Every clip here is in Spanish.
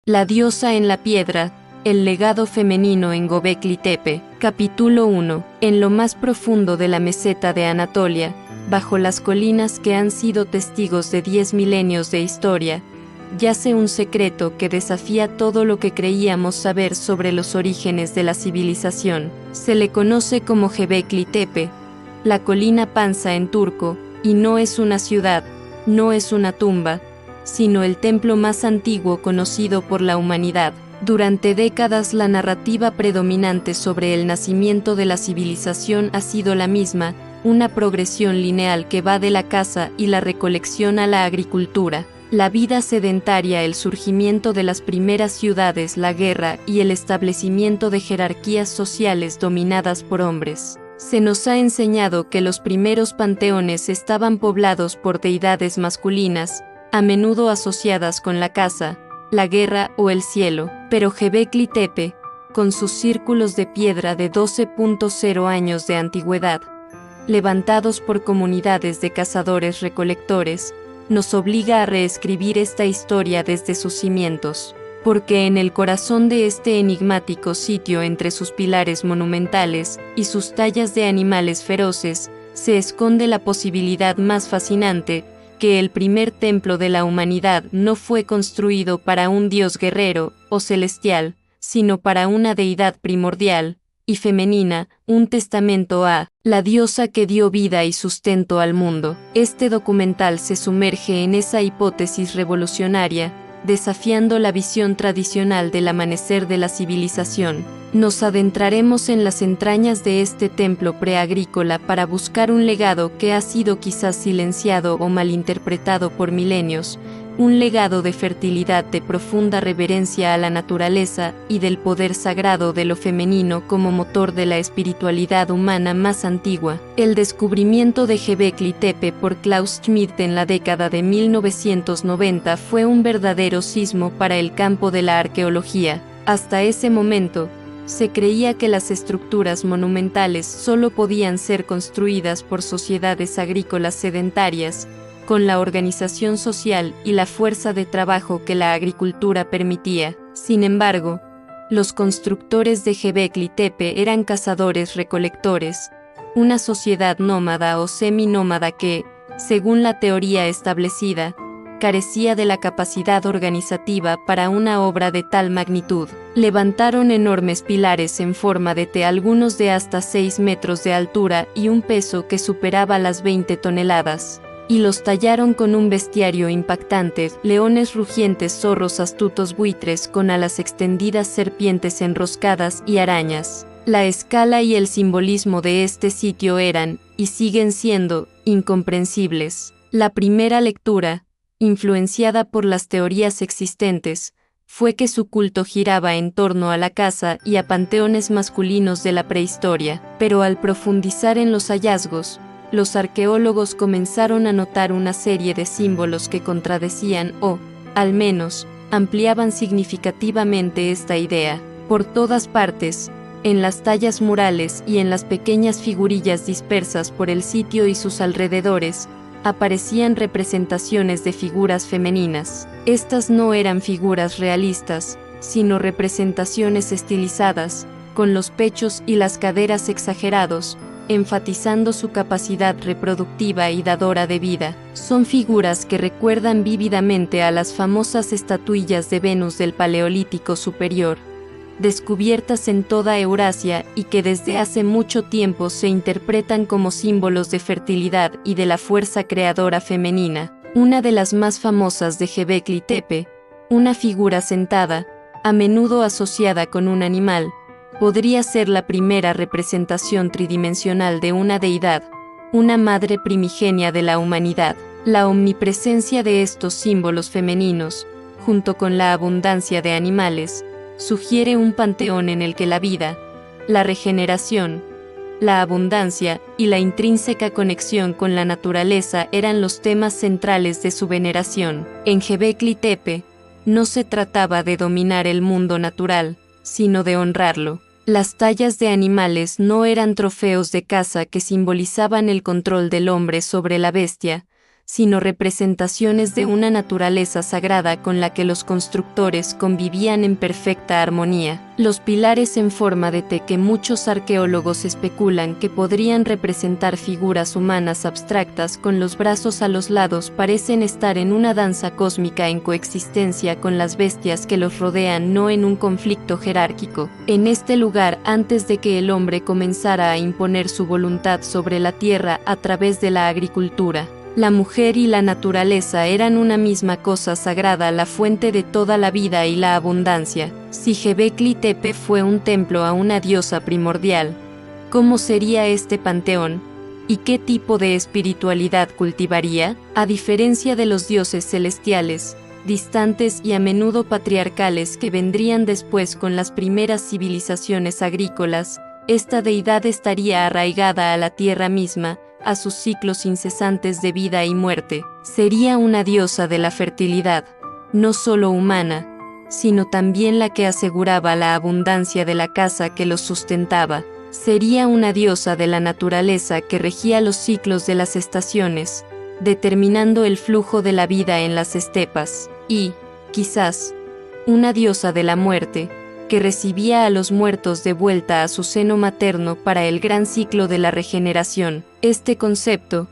La diosa en la piedra, el legado femenino en Göbekli Tepe. Capítulo 1. En lo más profundo de la meseta de Anatolia, bajo las colinas que han sido testigos de 10 milenios de historia, yace un secreto que desafía todo lo que creíamos saber sobre los orígenes de la civilización. Se le conoce como Göbekli Tepe, la colina Panza en turco, y no es una ciudad, no es una tumba, sino el templo más antiguo conocido por la humanidad. Durante décadas la narrativa predominante sobre el nacimiento de la civilización ha sido la misma, una progresión lineal que va de la caza y la recolección a la agricultura. La vida sedentaria, el surgimiento de las primeras ciudades, la guerra y el establecimiento de jerarquías sociales dominadas por hombres. Se nos ha enseñado que los primeros panteones estaban poblados por deidades masculinas, a menudo asociadas con la caza, la guerra o el cielo, pero Göbekli Tepe, con sus círculos de piedra de 12.0 años de antigüedad, levantados por comunidades de cazadores-recolectores, nos obliga a reescribir esta historia desde sus cimientos, porque en el corazón de este enigmático sitio, entre sus pilares monumentales y sus tallas de animales feroces, se esconde la posibilidad más fascinante, que el primer templo de la humanidad no fue construido para un dios guerrero o celestial, sino para una deidad primordial y femenina, un testamento a la diosa que dio vida y sustento al mundo. Este documental se sumerge en esa hipótesis revolucionaria, desafiando la visión tradicional del amanecer de la civilización. Nos adentraremos en las entrañas de este templo preagrícola para buscar un legado que ha sido quizás silenciado o malinterpretado por milenios, un legado de fertilidad, de profunda reverencia a la naturaleza y del poder sagrado de lo femenino como motor de la espiritualidad humana más antigua. El descubrimiento de Göbekli Tepe por Klaus Schmidt en la década de 1990 fue un verdadero sismo para el campo de la arqueología. Hasta ese momento, se creía que las estructuras monumentales solo podían ser construidas por sociedades agrícolas sedentarias, con la organización social y la fuerza de trabajo que la agricultura permitía. Sin embargo, los constructores de Göbekli Tepe eran cazadores-recolectores, una sociedad nómada o seminómada que, según la teoría establecida, carecía de la capacidad organizativa para una obra de tal magnitud. Levantaron enormes pilares en forma de T, algunos de hasta 6 metros de altura y un peso que superaba las 20 toneladas. Y los tallaron con un bestiario impactante: leones rugientes, zorros astutos, buitres con alas extendidas, serpientes enroscadas y arañas. La escala y el simbolismo de este sitio eran, y siguen siendo, incomprensibles. La primera lectura, influenciada por las teorías existentes, fue que su culto giraba en torno a la caza y a panteones masculinos de la prehistoria. Pero al profundizar en los hallazgos, los arqueólogos comenzaron a notar una serie de símbolos que contradecían o, al menos, ampliaban significativamente esta idea. Por todas partes, en las tallas murales y en las pequeñas figurillas dispersas por el sitio y sus alrededores, aparecían representaciones de figuras femeninas. Estas no eran figuras realistas, sino representaciones estilizadas, con los pechos y las caderas exagerados, enfatizando su capacidad reproductiva y dadora de vida. Son figuras que recuerdan vívidamente a las famosas estatuillas de Venus del Paleolítico Superior, descubiertas en toda Eurasia y que desde hace mucho tiempo se interpretan como símbolos de fertilidad y de la fuerza creadora femenina. Una de las más famosas de Göbekli Tepe, una figura sentada, a menudo asociada con un animal, podría ser la primera representación tridimensional de una deidad, una madre primigenia de la humanidad. La omnipresencia de estos símbolos femeninos, junto con la abundancia de animales, sugiere un panteón en el que la vida, la regeneración, la abundancia y la intrínseca conexión con la naturaleza eran los temas centrales de su veneración. En Göbekli Tepe, no se trataba de dominar el mundo natural, sino de honrarlo. Las tallas de animales no eran trofeos de caza que simbolizaban el control del hombre sobre la bestia, sino representaciones de una naturaleza sagrada con la que los constructores convivían en perfecta armonía. Los pilares en forma de T que muchos arqueólogos especulan que podrían representar figuras humanas abstractas con los brazos a los lados parecen estar en una danza cósmica en coexistencia con las bestias que los rodean, no en un conflicto jerárquico. En este lugar, antes de que el hombre comenzara a imponer su voluntad sobre la tierra a través de la agricultura, la mujer y la naturaleza eran una misma cosa sagrada, la fuente de toda la vida y la abundancia. Si Göbekli Tepe fue un templo a una diosa primordial, ¿cómo sería este panteón? ¿Y qué tipo de espiritualidad cultivaría? A diferencia de los dioses celestiales, distantes y a menudo patriarcales que vendrían después con las primeras civilizaciones agrícolas, esta deidad estaría arraigada a la tierra misma, a sus ciclos incesantes de vida y muerte. Sería una diosa de la fertilidad, no solo humana, sino también la que aseguraba la abundancia de la casa que los sustentaba. Sería una diosa de la naturaleza que regía los ciclos de las estaciones, determinando el flujo de la vida en las estepas, y, quizás, una diosa de la muerte, que recibía a los muertos de vuelta a su seno materno para el gran ciclo de la regeneración. Este concepto,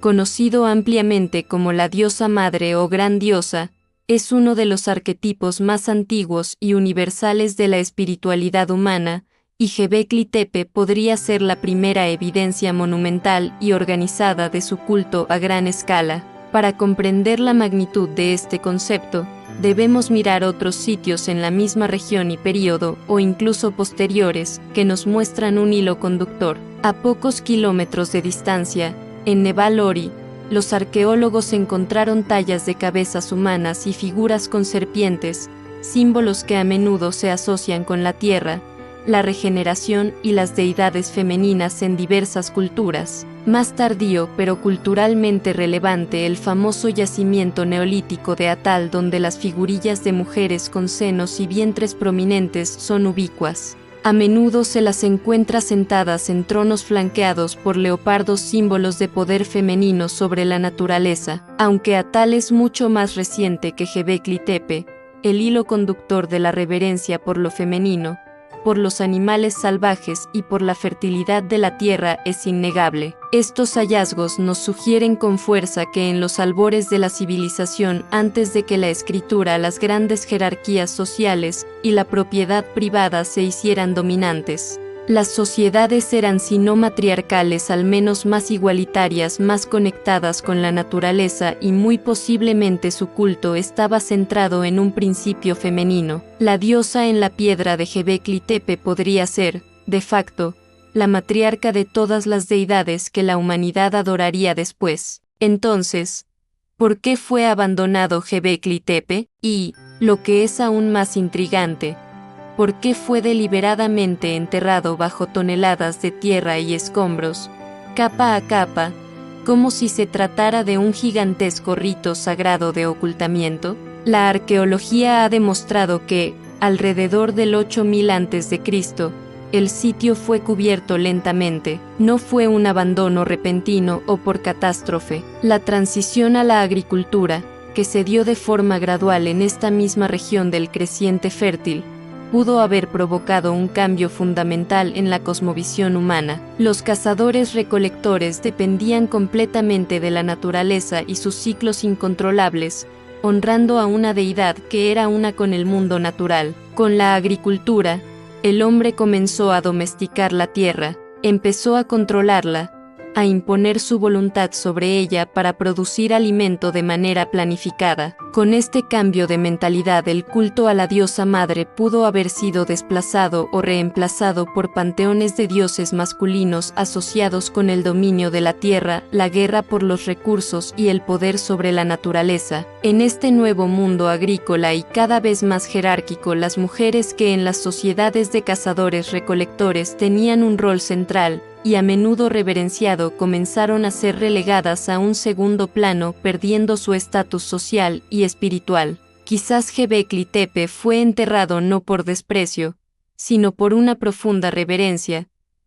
conocido ampliamente como la diosa madre o gran diosa, es uno de los arquetipos más antiguos y universales de la espiritualidad humana, y Göbekli Tepe podría ser la primera evidencia monumental y organizada de su culto a gran escala. Para comprender la magnitud de este concepto, debemos mirar otros sitios en la misma región y período, o incluso posteriores, que nos muestran un hilo conductor. A pocos kilómetros de distancia, en Neval-Ori, los arqueólogos encontraron tallas de cabezas humanas y figuras con serpientes, símbolos que a menudo se asocian con la tierra, la regeneración y las deidades femeninas en diversas culturas. Más tardío pero culturalmente relevante, el famoso yacimiento neolítico de Atal, donde las figurillas de mujeres con senos y vientres prominentes son ubicuas. A menudo se las encuentra sentadas en tronos flanqueados por leopardos, símbolos de poder femenino sobre la naturaleza. Aunque Atal es mucho más reciente que Göbekli Tepe, el hilo conductor de la reverencia por lo femenino, por los animales salvajes y por la fertilidad de la tierra es innegable. Estos hallazgos nos sugieren con fuerza que en los albores de la civilización, antes de que la escritura, las grandes jerarquías sociales y la propiedad privada se hicieran dominantes, las sociedades eran, si no matriarcales, al menos más igualitarias, más conectadas con la naturaleza, y muy posiblemente su culto estaba centrado en un principio femenino. La diosa en la piedra de Göbekli Tepe podría ser, de facto, la matriarca de todas las deidades que la humanidad adoraría después. Entonces, ¿por qué fue abandonado Göbekli Tepe? Y, lo que es aún más intrigante, ¿por qué fue deliberadamente enterrado bajo toneladas de tierra y escombros, capa a capa, como si se tratara de un gigantesco rito sagrado de ocultamiento? La arqueología ha demostrado que, alrededor del 8000 a.C., el sitio fue cubierto lentamente. No fue un abandono repentino o por catástrofe. La transición a la agricultura, que se dio de forma gradual en esta misma región del creciente fértil, pudo haber provocado un cambio fundamental en la cosmovisión humana. Los cazadores-recolectores dependían completamente de la naturaleza y sus ciclos incontrolables, honrando a una deidad que era una con el mundo natural. Con la agricultura, el hombre comenzó a domesticar la tierra, empezó a controlarla, a imponer su voluntad sobre ella para producir alimento de manera planificada. Con este cambio de mentalidad, el culto a la diosa madre pudo haber sido desplazado o reemplazado por panteones de dioses masculinos asociados con el dominio de la tierra, la guerra por los recursos y el poder sobre la naturaleza. En este nuevo mundo agrícola y cada vez más jerárquico, las mujeres, que en las sociedades de cazadores-recolectores tenían un rol central y a menudo reverenciado, comenzaron a ser relegadas a un segundo plano, perdiendo su estatus social y espiritual. Quizás Göbekli Tepe fue enterrado no por desprecio, sino por una profunda reverencia,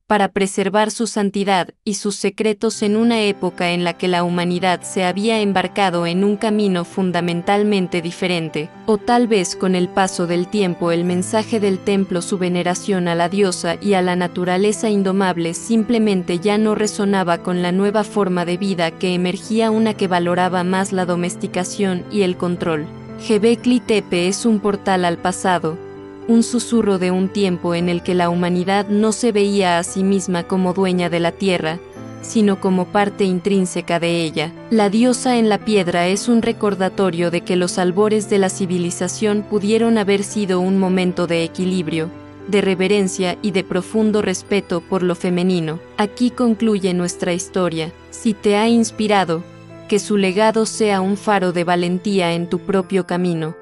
para preservar su santidad y sus secretos en una época en la que la humanidad se había embarcado en un camino fundamentalmente diferente, o tal vez con el paso del tiempo el mensaje del templo, su veneración a la diosa y a la naturaleza indomable simplemente ya no resonaba con la nueva forma de vida que emergía, una que valoraba más la domesticación y el control. Göbekli Tepe es un portal al pasado, un susurro de un tiempo en el que la humanidad no se veía a sí misma como dueña de la tierra, sino como parte intrínseca de ella. La diosa en la piedra es un recordatorio de que los albores de la civilización pudieron haber sido un momento de equilibrio, de reverencia y de profundo respeto por lo femenino. Aquí concluye nuestra historia. Si te ha inspirado, que su legado sea un faro de valentía en tu propio camino.